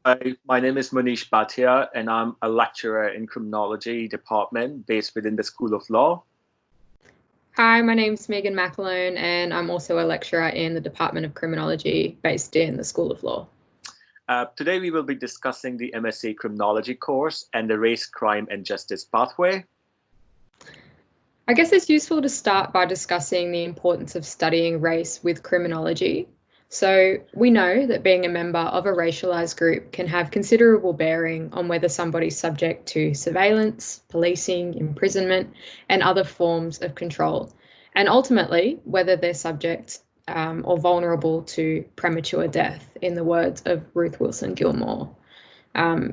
Hi, my name is Monish Bhatia, and I'm a lecturer in criminology department based within the School of Law. Hi, my name's Megan McElhone, and I'm also a lecturer in the Department of Criminology based in the School of Law. Today, we will be discussing the MSc Criminology course and the Race, Crime, and Justice pathway. I guess it's useful to start by discussing the importance of studying race with criminology. So, we know that being a member of a racialised group can have considerable bearing on whether somebody's subject to surveillance, policing, imprisonment, and other forms of control, and ultimately whether they're subject or vulnerable to premature death, in the words of Ruth Wilson Gilmore.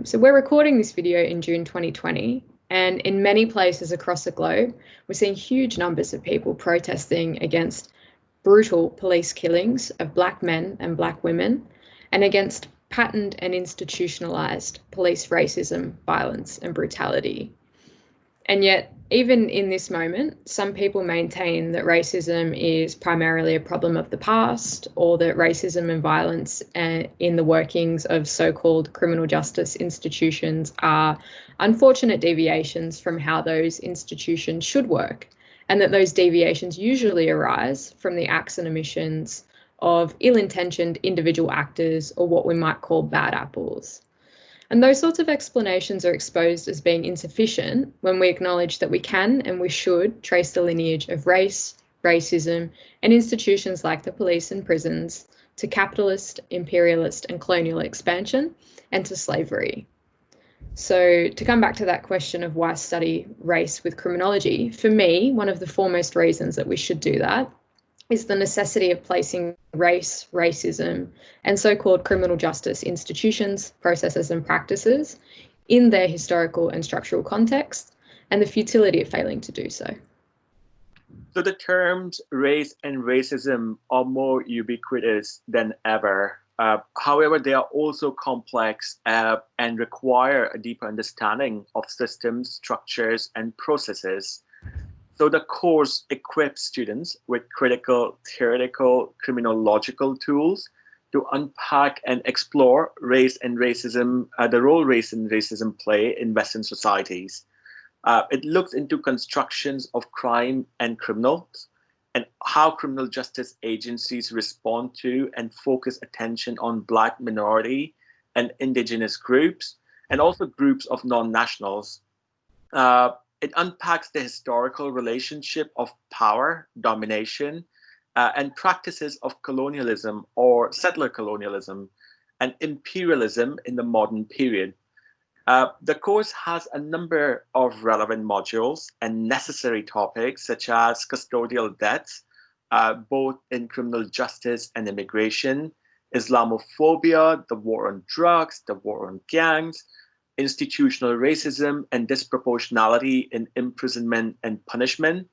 So we're recording this video in June 2020, and in many places across the globe, we're seeing huge numbers of people protesting against brutal police killings of Black men and Black women, and against patterned and institutionalized police racism, violence, and brutality. And yet, even in this moment, some people maintain that racism is primarily a problem of the past, or that racism and violence in the workings of so-called criminal justice institutions are unfortunate deviations from how those institutions should work, and that those deviations usually arise from the acts and omissions of ill-intentioned individual actors, or what we might call bad apples. And those sorts of explanations are exposed as being insufficient when we acknowledge that we can and we should trace the lineage of race, racism, and institutions like the police and prisons to capitalist, imperialist, and colonial expansion, and to slavery. So, to come back to that question of why study race with criminology, for me, one of the foremost reasons that we should do that is the necessity of placing race, racism, and so-called criminal justice institutions, processes, and practices in their historical and structural context, and the futility of failing to do so. So the terms race and racism are more ubiquitous than ever. However, they are also complex and require a deeper understanding of systems, structures, and processes. So the course equips students with critical, theoretical, criminological tools to unpack and explore race and racism, the role race and racism play in Western societies. It looks into constructions of crime and criminals and how criminal justice agencies respond to and focus attention on Black minority and indigenous groups, and also groups of non-nationals. Uh, it unpacks the historical relationship of power, domination, and practices of colonialism or settler colonialism and imperialism in the modern period. The course has a number of relevant modules and necessary topics such as custodial debts, both in criminal justice and immigration, Islamophobia, the war on drugs, the war on gangs, institutional racism and disproportionality in imprisonment and punishment,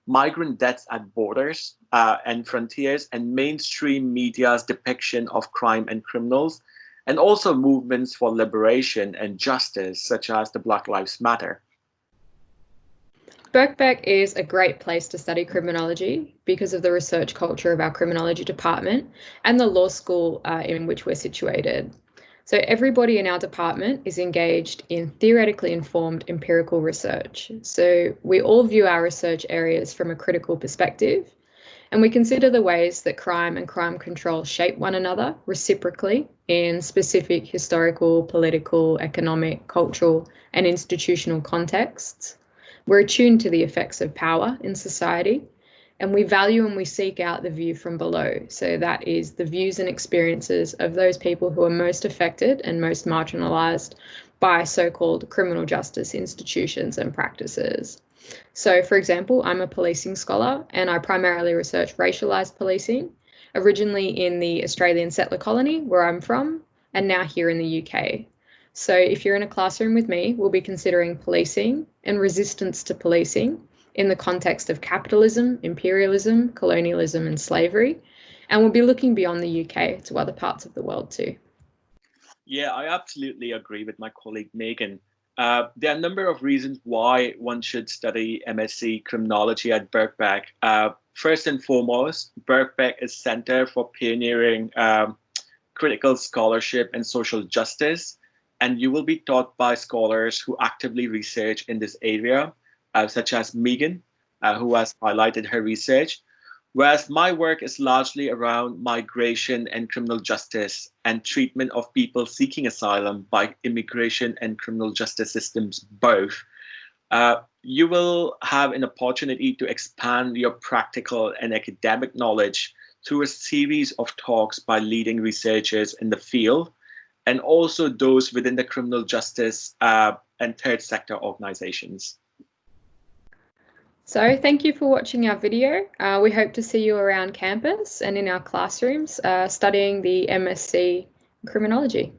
migrant deaths at borders and frontiers, and mainstream media's depiction of crime and criminals, and also movements for liberation and justice, such as the Black Lives Matter. Birkbeck is a great place to study criminology because of the research culture of our criminology department and the law school in which we're situated. So everybody in our department is engaged in theoretically informed empirical research. So we all view our research areas from a critical perspective, and we consider the ways that crime and crime control shape one another reciprocally in specific historical, political, economic, cultural, and institutional contexts. We're attuned to the effects of power in society, and we value and we seek out the view from below. So that is the views and experiences of those people who are most affected and most marginalised by so-called criminal justice institutions and practices. So, for example, I'm a policing scholar and I primarily research racialised policing, originally in the Australian settler colony where I'm from, and now here in the UK. So, if you're in a classroom with me, we'll be considering policing and resistance to policing in the context of capitalism, imperialism, colonialism, and slavery. And we'll be looking beyond the UK to other parts of the world too. Yeah, I absolutely agree with my colleague Megan. There are a number of reasons why one should study MSc Criminology at Birkbeck. First and foremost, Birkbeck is Center for Pioneering critical scholarship and social justice, and you will be taught by scholars who actively research in this area, such as Megan, who has highlighted her research. Whereas my work is largely around migration and criminal justice and treatment of people seeking asylum by immigration and criminal justice systems both. You will have an opportunity to expand your practical and academic knowledge through a series of talks by leading researchers in the field and also those within the criminal justice and third sector organizations. So thank you for watching our video. We hope to see you around campus and in our classrooms studying the MSc Criminology.